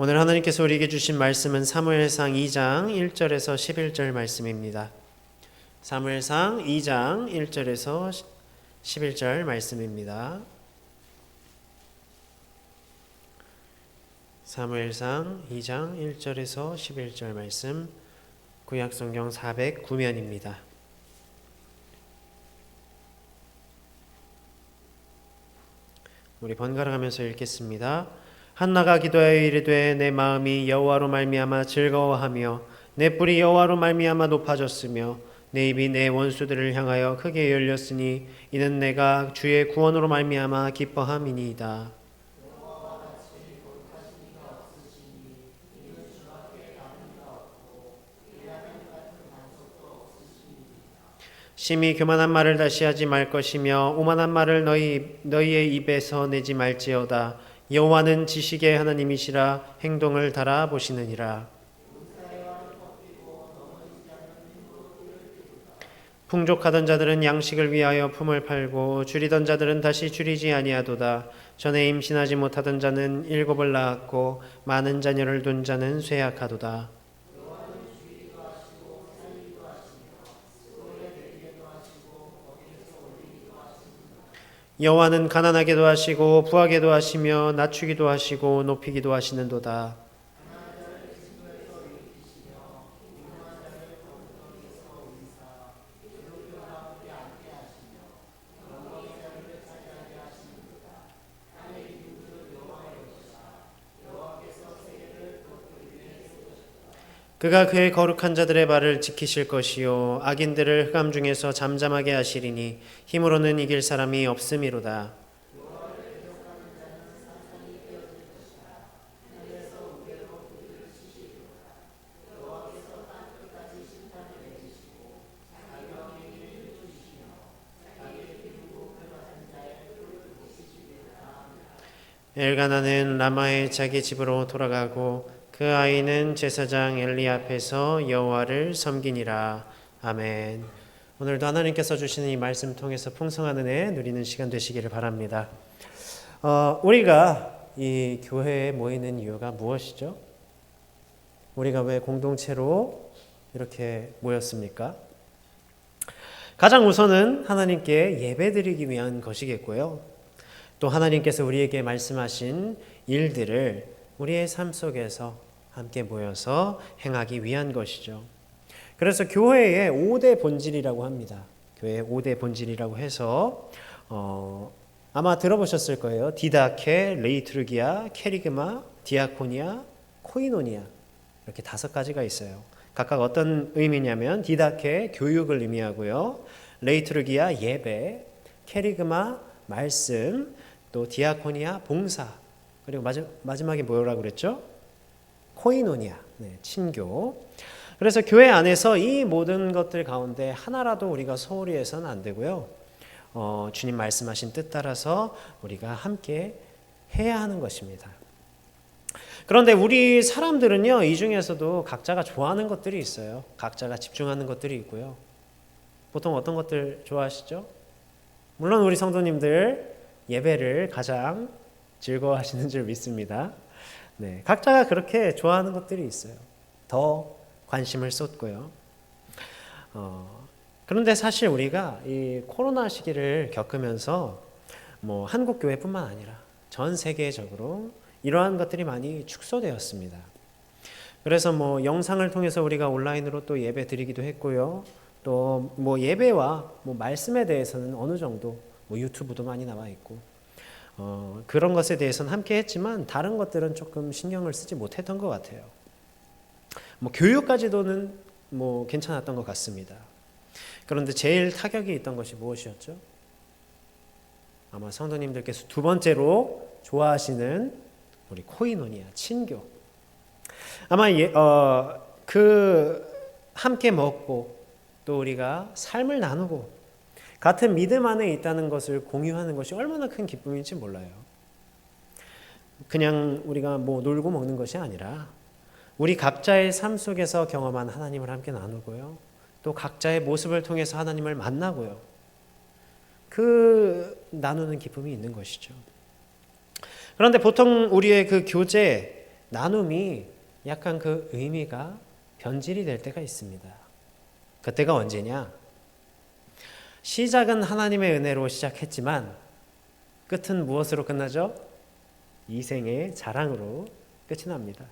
오늘 하나님께서 우리에게 주신 말씀은 사무엘상 2장 1절에서 11절 말씀입니다. 사무엘상 2장 1절에서 11절 말씀입니다. 사무엘상 2장 1절에서 11절 말씀, 구약성경 409면입니다. 우리 번갈아 가면서 읽겠습니다. 한나가 기도하여 이르되 내 마음이 여호와로 말미암아 즐거워하며 내 뿔이 여호와로 말미암아 높아졌으며 내 입이 내 원수들을 향하여 크게 열렸으니 이는 내가 주의 구원으로 말미암아 기뻐함이니이다. 심히 교만한 말을 다시 하지 말 것이며 오만한 말을 너희의 입에서 내지 말지어다. 여호와는 지식의 하나님이시라 행동을 달아보시느니라. 풍족하던 자들은 양식을 위하여 품을 팔고 줄이던 자들은 다시 줄이지 아니하도다. 전에 임신하지 못하던 자는 7을 낳았고 많은 자녀를 둔 자는 쇠약하도다. 여호와는 가난하게도 하시고 부하게도 하시며 낮추기도 하시고 높이기도 하시는도다. 그가 그의 거룩한 자들의 발을 지키실 것이요 악인들을 흑암 중에서 잠잠하게 하시리니 힘으로는 이길 사람이 없음이로다. 엘가나는 라마의 자기 집으로 돌아가고 그 아이는 제사장 엘리 앞에서 여호와를 섬기니라. 아멘. 오늘도 하나님께서 주시는 이 말씀 통해서 풍성한 은혜 누리는 시간 되시기를 바랍니다. 우리가 이 교회에 모이는 이유가 무엇이죠? 우리가 왜 공동체로 이렇게 모였습니까? 가장 우선은 하나님께 예배드리기 위한 것이겠고요. 또 하나님께서 우리에게 말씀하신 일들을 우리의 삶 속에서 함께 모여서 행하기 위한 것이죠. 그래서 교회의 5대 본질이라고 합니다. 교회의 5대 본질이라고 해서 아마 들어보셨을 거예요. 디다케, 레이투르기아, 케리그마, 디아코니아, 코이노니아 이렇게 5가지가 있어요. 각각 어떤 의미냐면 디다케 교육을 의미하고요. 레이투르기아 예배, 케리그마 말씀, 또 디아코니아 봉사, 그리고 마지막에 뭐라고 그랬죠? 코이노니아, 친교. 그래서 교회 안에서 이 모든 것들 가운데 하나라도 우리가 소홀히 해서는 안 되고요. 주님 말씀하신 뜻 따라서 우리가 함께 해야 하는 것입니다. 그런데 우리 사람들은요, 이 중에서도 각자가 좋아하는 것들이 있어요. 각자가 집중하는 것들이 있고요. 보통 어떤 것들 좋아하시죠? 물론 우리 성도님들 예배를 가장 즐거워하시는 줄 믿습니다. 네, 각자가 그렇게 좋아하는 것들이 있어요. 더 관심을 쏟고요. 그런데 사실 우리가 이 코로나 시기를 겪으면서 한국 교회뿐만 아니라 전 세계적으로 이러한 것들이 많이 축소되었습니다. 그래서 영상을 통해서 우리가 온라인으로 또 예배 드리기도 했고요. 또 예배와 말씀에 대해서는 어느 정도 유튜브도 많이 나와 있고 그런 것에 대해서는 함께 했지만 다른 것들은 조금 신경을 쓰지 못했던 것 같아요. 교육까지도는 괜찮았던 것 같습니다. 그런데 제일 타격이 있던 것이 무엇이었죠? 아마 성도님들께서 두 번째로 좋아하시는 우리 코이노니아, 친교. 아마 함께 먹고 또 우리가 삶을 나누고 같은 믿음 안에 있다는 것을 공유하는 것이 얼마나 큰 기쁨인지 몰라요. 그냥 우리가 놀고 먹는 것이 아니라 우리 각자의 삶 속에서 경험한 하나님을 함께 나누고요. 또 각자의 모습을 통해서 하나님을 만나고요. 나누는 기쁨이 있는 것이죠. 그런데 보통 우리의 그 교제, 나눔이 약간 그 의미가 변질이 될 때가 있습니다. 그때가 언제냐? 시작은 하나님의 은혜로 시작했지만 끝은 무엇으로 끝나죠? 이생의 자랑으로 끝이 납니다.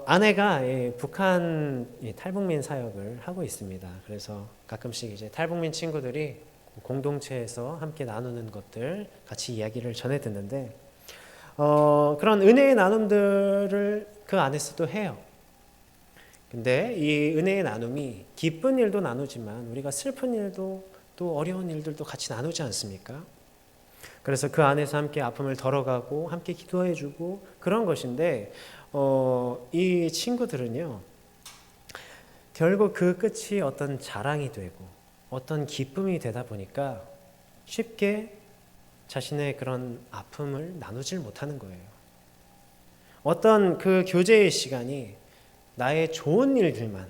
아내가 북한 탈북민 사역을 하고 있습니다. 그래서 가끔씩 이제 탈북민 친구들이 공동체에서 함께 나누는 것들 같이 이야기를 전해 듣는데 그런 은혜의 나눔들을 그 안에서도 해요. 근데 이 은혜의 나눔이 기쁜 일도 나누지만 우리가 슬픈 일도 또 어려운 일들도 같이 나누지 않습니까? 그래서 그 안에서 함께 아픔을 덜어가고 함께 기도해주고 그런 것인데 이 친구들은요 결국 그 끝이 어떤 자랑이 되고 어떤 기쁨이 되다 보니까 쉽게 자신의 그런 아픔을 나누질 못하는 거예요. 어떤 그 교제의 시간이 나의 좋은 일들만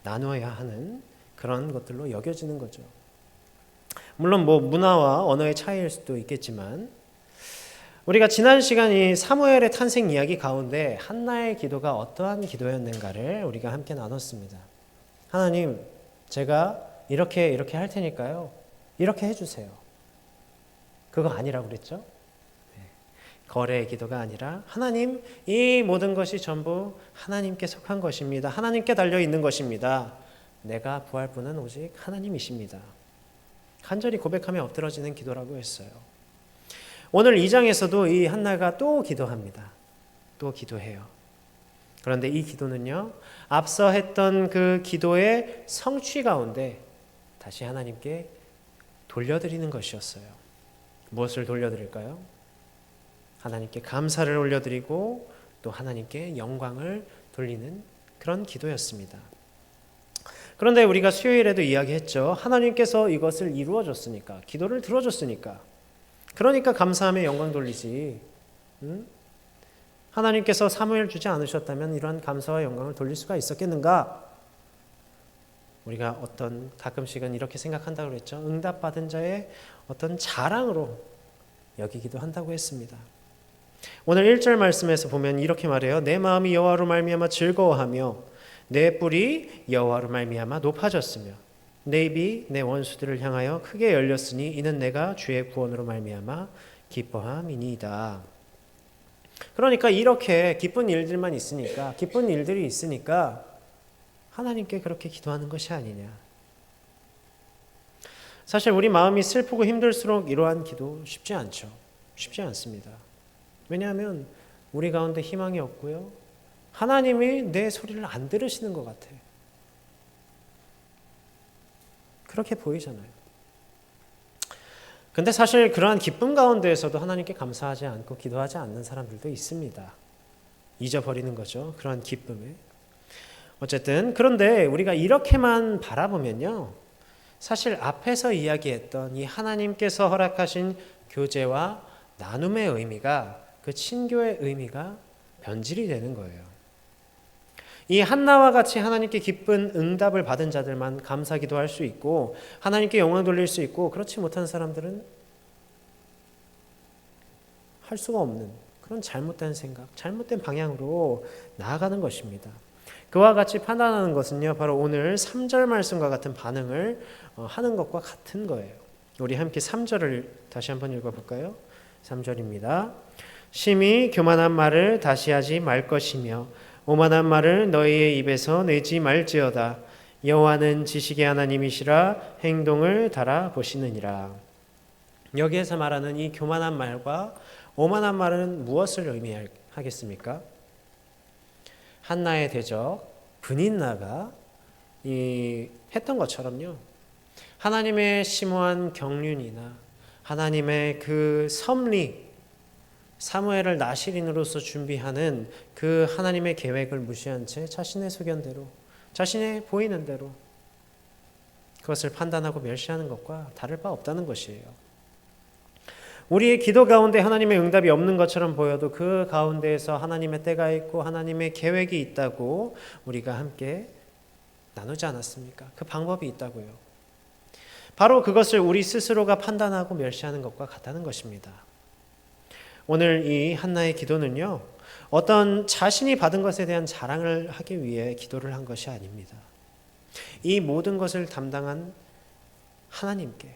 나눠야 하는 그런 것들로 여겨지는 거죠. 물론 뭐 문화와 언어의 차이일 수도 있겠지만 우리가 지난 시간 이 사무엘의 탄생 이야기 가운데 한나의 기도가 어떠한 기도였는가를 우리가 함께 나눴습니다. 하나님, 제가 이렇게 할 테니까요. 이렇게 해주세요. 그거 아니라고 그랬죠? 거래의 기도가 아니라 하나님, 이 모든 것이 전부 하나님께 속한 것입니다. 하나님께 달려있는 것입니다. 내가 구할 분은 오직 하나님이십니다. 간절히 고백하며 엎드러지는 기도라고 했어요. 오늘 2장에서도 이 한나가 또 기도합니다. 또 기도해요. 그런데 이 기도는요, 앞서 했던 그 기도의 성취 가운데 다시 하나님께 돌려드리는 것이었어요. 무엇을 돌려드릴까요? 하나님께 감사를 올려드리고 또 하나님께 영광을 돌리는 그런 기도였습니다. 그런데 우리가 수요일에도 이야기했죠. 하나님께서 이것을 이루어 줬으니까, 기도를 들어줬으니까, 그러니까 감사하며 영광 돌리지. 하나님께서 사무엘 주지 않으셨다면 이러한 감사와 영광을 돌릴 수가 있었겠는가? 우리가 가끔씩은 이렇게 생각한다고 그랬죠. 응답받은 자의 어떤 자랑으로 여기기도 한다고 했습니다. 오늘 1절 말씀에서 보면 이렇게 말해요. 내 마음이 여호와로 말미암아 즐거워하며 내 뿔이 여호와로 말미암아 높아졌으며 내 입이 내 원수들을 향하여 크게 열렸으니 이는 내가 주의 구원으로 말미암아 기뻐함이니이다. 그러니까 이렇게 기쁜 일들만 있으니까, 기쁜 일들이 있으니까 하나님께 그렇게 기도하는 것이 아니냐. 사실 우리 마음이 슬프고 힘들수록 이러한 기도 쉽지 않죠. 쉽지 않습니다. 왜냐하면 우리 가운데 희망이 없고요. 하나님이 내 소리를 안 들으시는 것 같아. 그렇게 보이잖아요. 근데 사실 그러한 기쁨 가운데에서도 하나님께 감사하지 않고 기도하지 않는 사람들도 있습니다. 잊어버리는 거죠. 그러한 기쁨에. 어쨌든 그런데 우리가 이렇게만 바라보면요. 사실 앞에서 이야기했던 이 하나님께서 허락하신 교제와 나눔의 의미가 그 친교의 의미가 변질이 되는 거예요. 이 한나와 같이 하나님께 기쁜 응답을 받은 자들만 감사기도 할 수 있고 하나님께 영광 돌릴 수 있고 그렇지 못한 사람들은 할 수가 없는 그런 잘못된 생각, 잘못된 방향으로 나아가는 것입니다. 그와 같이 판단하는 것은요, 바로 오늘 3절 말씀과 같은 반응을 하는 것과 같은 거예요. 우리 함께 3절을 다시 한번 읽어볼까요? 3절입니다. 심히 교만한 말을 다시 하지 말 것이며 오만한 말을 너희의 입에서 내지 말지어다. 여호와는 지식의 하나님이시라 행동을 달아보시느니라. 여기에서 말하는 이 교만한 말과 오만한 말은 무엇을 의미하겠습니까? 한나의 대적 브닌나가 했던 것처럼요. 하나님의 심오한 경륜이나 하나님의 그 섭리, 사무엘을 나실인으로서 준비하는 그 하나님의 계획을 무시한 채 자신의 소견대로, 자신의 보이는 대로 그것을 판단하고 멸시하는 것과 다를 바 없다는 것이에요. 우리의 기도 가운데 하나님의 응답이 없는 것처럼 보여도 그 가운데에서 하나님의 때가 있고 하나님의 계획이 있다고 우리가 함께 나누지 않았습니까? 그 방법이 있다고요. 바로 그것을 우리 스스로가 판단하고 멸시하는 것과 같다는 것입니다. 오늘 이 한나의 기도는요, 어떤 자신이 받은 것에 대한 자랑을 하기 위해 기도를 한 것이 아닙니다. 이 모든 것을 담당한 하나님께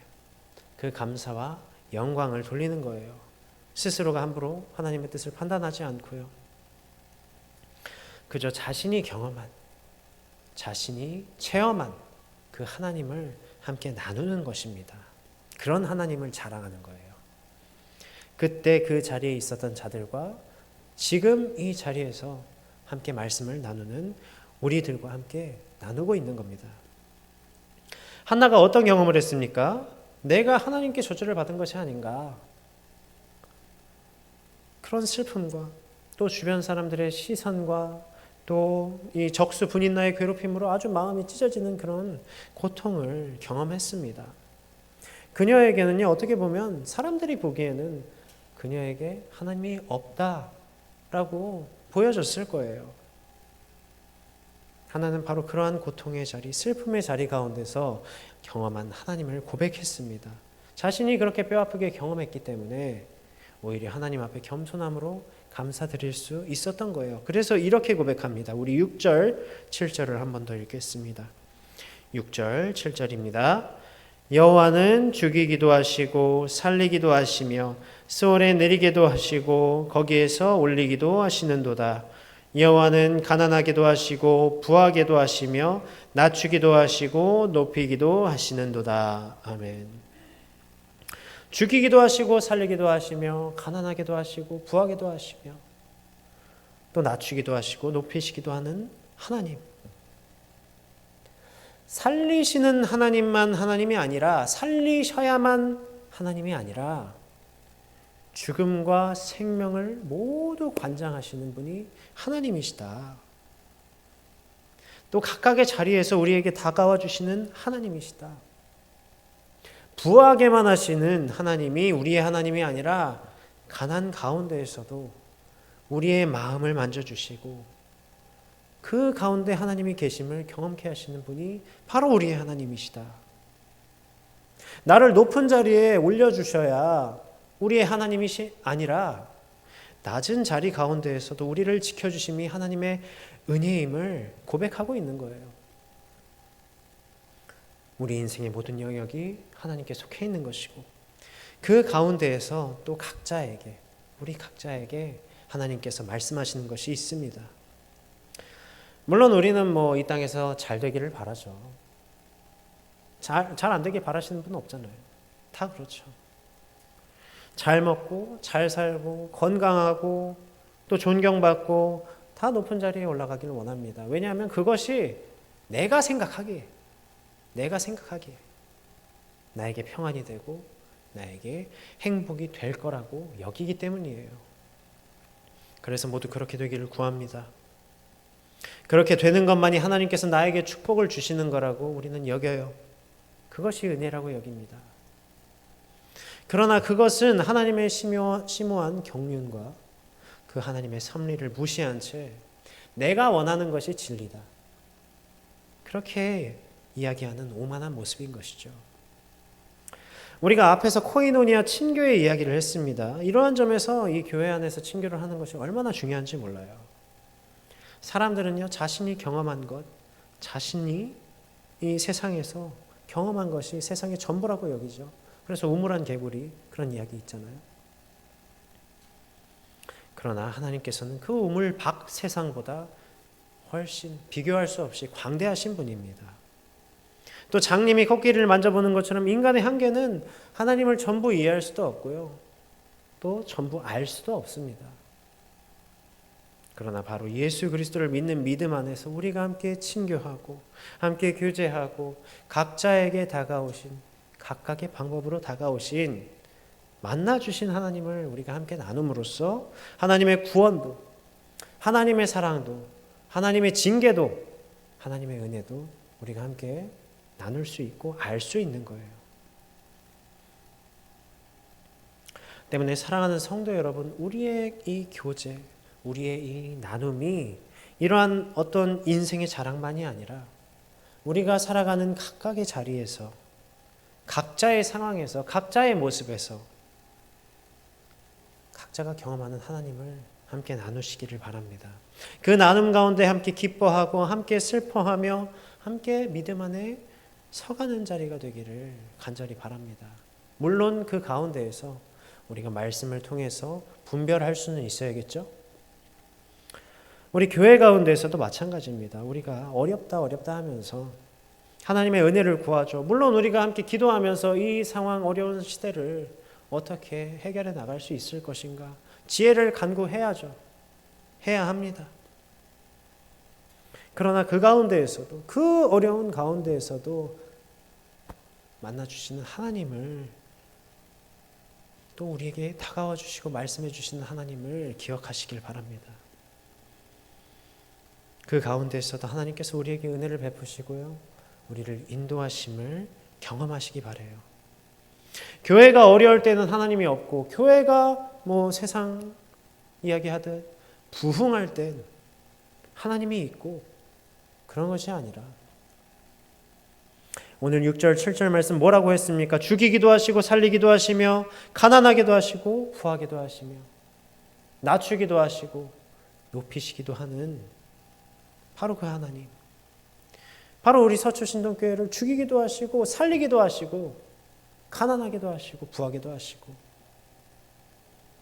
그 감사와 영광을 돌리는 거예요. 스스로가 함부로 하나님의 뜻을 판단하지 않고요. 그저 자신이 경험한, 자신이 체험한 그 하나님을 함께 나누는 것입니다. 그런 하나님을 자랑하는 거예요. 그때 그 자리에 있었던 자들과 지금 이 자리에서 함께 말씀을 나누는 우리들과 함께 나누고 있는 겁니다. 한나가 어떤 경험을 했습니까? 내가 하나님께 저주를 받은 것이 아닌가. 그런 슬픔과 또 주변 사람들의 시선과 또 이 적수 분인나의 괴롭힘으로 아주 마음이 찢어지는 그런 고통을 경험했습니다. 그녀에게는요, 어떻게 보면 사람들이 보기에는 그녀에게 하나님이 없다라고 보여졌을 거예요. 하나는 바로 그러한 고통의 자리, 슬픔의 자리 가운데서 경험한 하나님을 고백했습니다. 자신이 그렇게 뼈아프게 경험했기 때문에 오히려 하나님 앞에 겸손함으로 감사드릴 수 있었던 거예요. 그래서 이렇게 고백합니다. 우리 6절, 7절을 한 번 더 읽겠습니다. 6절, 7절입니다. 여호와는 죽이기도 하시고 살리기도 하시며 스올에 내리게도 하시고 거기에서 올리기도 하시는도다. 여호와는 가난하게도 하시고 부하게도 하시며 낮추기도 하시고 높이기도 하시는도다. 아멘. 죽이기도 하시고 살리기도 하시며 가난하게도 하시고 부하게도 하시며 또 낮추기도 하시고 높이시기도 하는 하나님. 살리시는 하나님만 하나님이 아니라 살리셔야만 하나님이 아니라 죽음과 생명을 모두 관장하시는 분이 하나님이시다. 또 각각의 자리에서 우리에게 다가와 주시는 하나님이시다. 부하게만 하시는 하나님이 우리의 하나님이 아니라 가난 가운데에서도 우리의 마음을 만져주시고 그 가운데 하나님이 계심을 경험케 하시는 분이 바로 우리의 하나님이시다. 나를 높은 자리에 올려주셔야 우리의 하나님이 아니라 낮은 자리 가운데에서도 우리를 지켜주심이 하나님의 은혜임을 고백하고 있는 거예요. 우리 인생의 모든 영역이 하나님께 속해 있는 것이고 그 가운데에서 또 각자에게, 우리 각자에게 하나님께서 말씀하시는 것이 있습니다. 물론 우리는 이 땅에서 잘 되기를 바라죠. 잘 안 되길 바라시는 분은 없잖아요. 다 그렇죠. 잘 먹고 잘 살고 건강하고 또 존경받고 다 높은 자리에 올라가기를 원합니다. 왜냐하면 그것이 내가 생각하기에 나에게 평안이 되고 나에게 행복이 될 거라고 여기기 때문이에요. 그래서 모두 그렇게 되기를 구합니다. 그렇게 되는 것만이 하나님께서 나에게 축복을 주시는 거라고 우리는 여겨요. 그것이 은혜라고 여깁니다. 그러나 그것은 하나님의 심오한 경륜과 그 하나님의 섭리를 무시한 채 내가 원하는 것이 진리다. 그렇게 이야기하는 오만한 모습인 것이죠. 우리가 앞에서 코이노니아 친교의 이야기를 했습니다. 이러한 점에서 이 교회 안에서 친교를 하는 것이 얼마나 중요한지 몰라요. 사람들은요, 자신이 경험한 것, 자신이 이 세상에서 경험한 것이 세상의 전부라고 여기죠. 그래서 우물안 개구리 그런 이야기 있잖아요. 그러나 하나님께서는 그 우물 밖 세상보다 훨씬 비교할 수 없이 광대하신 분입니다. 또 장님이 코끼리를 만져보는 것처럼 인간의 한계는 하나님을 전부 이해할 수도 없고요. 또 전부 알 수도 없습니다. 그러나 바로 예수 그리스도를 믿는 믿음 안에서 우리가 함께 친교하고 함께 교제하고 각자에게 다가오신 각각의 방법으로 다가오신 만나주신 하나님을 우리가 함께 나눔으로써 하나님의 구원도 하나님의 사랑도 하나님의 징계도 하나님의 은혜도 우리가 함께 나눌 수 있고 알 수 있는 거예요. 때문에 사랑하는 성도 여러분, 우리의 이 교제, 우리의 이 나눔이 이러한 어떤 인생의 자랑만이 아니라 우리가 살아가는 각각의 자리에서 각자의 상황에서 각자의 모습에서 각자가 경험하는 하나님을 함께 나누시기를 바랍니다. 그 나눔 가운데 함께 기뻐하고 함께 슬퍼하며 함께 믿음 안에 서가는 자리가 되기를 간절히 바랍니다. 물론 그 가운데에서 우리가 말씀을 통해서 분별할 수는 있어야겠죠. 우리 교회 가운데에서도 마찬가지입니다. 우리가 어렵다 하면서 하나님의 은혜를 구하죠. 물론 우리가 함께 기도하면서 이 상황 어려운 시대를 어떻게 해결해 나갈 수 있을 것인가 지혜를 간구해야죠. 해야 합니다. 그러나 그 가운데에서도 그 어려운 가운데에서도 만나주시는 하나님을 또 우리에게 다가와 주시고 말씀해 주시는 하나님을 기억하시길 바랍니다. 그 가운데에서도 하나님께서 우리에게 은혜를 베푸시고요. 우리를 인도하심을 경험하시기 바라요. 교회가 어려울 때는 하나님이 없고 교회가 세상 이야기하듯 부흥할 땐 하나님이 있고 그런 것이 아니라 오늘 6절 7절 말씀 뭐라고 했습니까? 죽이기도 하시고 살리기도 하시며 가난하게도 하시고 부하게도 하시며 낮추기도 하시고 높이시기도 하는 바로 그 하나님, 바로 우리 서초신동교회를 죽이기도 하시고 살리기도 하시고 가난하게도 하시고 부하게도 하시고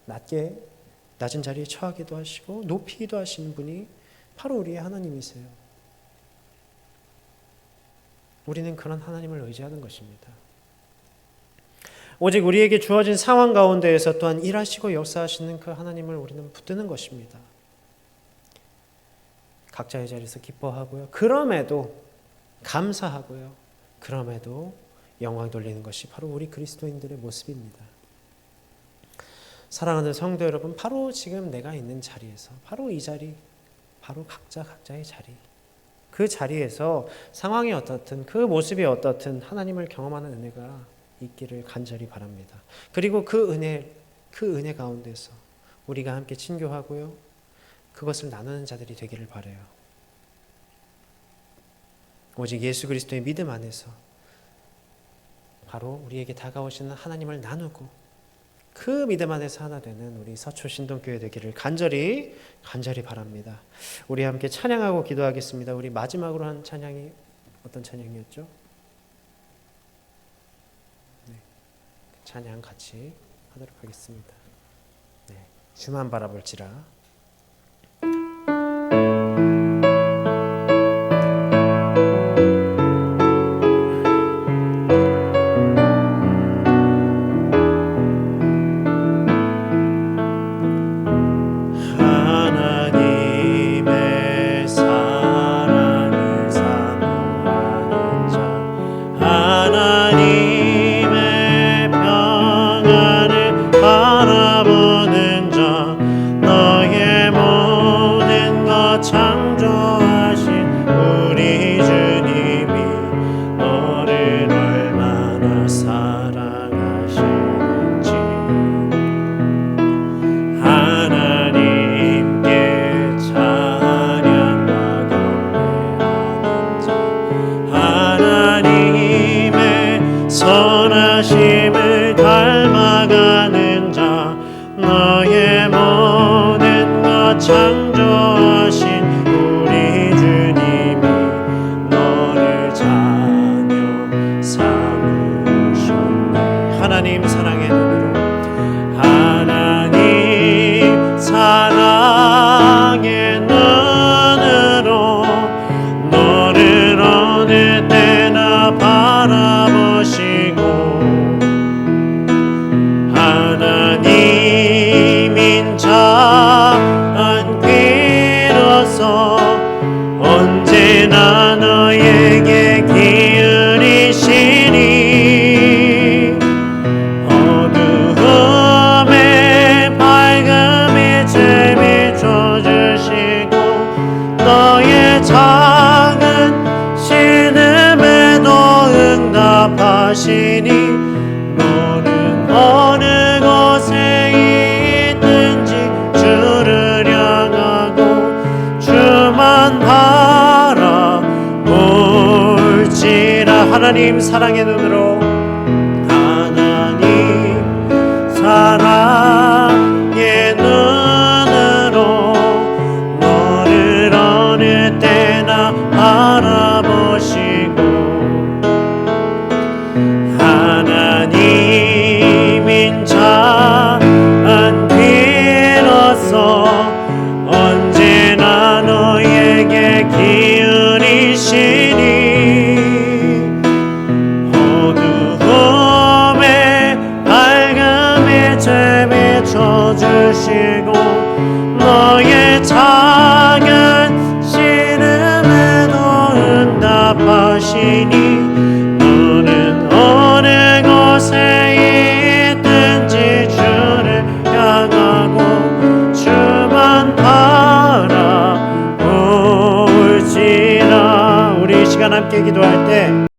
낮은 자리에 처하기도 하시고 높이기도 하시는 분이 바로 우리의 하나님이세요. 우리는 그런 하나님을 의지하는 것입니다. 오직 우리에게 주어진 상황 가운데에서 또한 일하시고 역사하시는 그 하나님을 우리는 붙드는 것입니다. 각자의 자리에서 기뻐하고요. 그럼에도 감사하고요. 그럼에도 영광 돌리는 것이 바로 우리 그리스도인들의 모습입니다. 사랑하는 성도 여러분, 바로 지금 내가 있는 자리에서 바로 이 자리, 바로 각자의 자리, 그 자리에서 상황이 어떻든 그 모습이 어떻든 하나님을 경험하는 은혜가 있기를 간절히 바랍니다. 그리고 그 은혜 가운데서 우리가 함께 친교하고요. 그것을 나누는 자들이 되기를 바라요. 오직 예수 그리스도의 믿음 안에서 바로 우리에게 다가오시는 하나님을 나누고 그 믿음 안에서 하나 되는 우리 서초신동교회 되기를 간절히 바랍니다. 우리 함께 찬양하고 기도하겠습니다. 우리 마지막으로 한 찬양이 어떤 찬양이었죠? 네, 찬양 같이 하도록 하겠습니다. 네, 주만 바라볼지라. 선하심을 닮아가는 자 너의 모든 것 창조하신 우리 주님이 너를 자녀 삼으셨네. 하나님 사랑의 눈으로 하나님 사랑의 눈으로 너를 어느 때나 바라보시고 하나님인 자 안귀로서 언제나 너에게 기울이시니 어두움에 밝음이 비춰주시고 너의 작은 신음에도 응답하시니 너는 어느 곳에 있든지 주를 향하고 주만 바라볼지라. 하나님 사랑의 눈으로 하나님 사랑의 들어주시고 너의 작은 신음에도 응답하시니 너는 어느 곳에 있든지 주를 향하고 주만 바라볼지라. 우리 이 시간 함께 기도하시고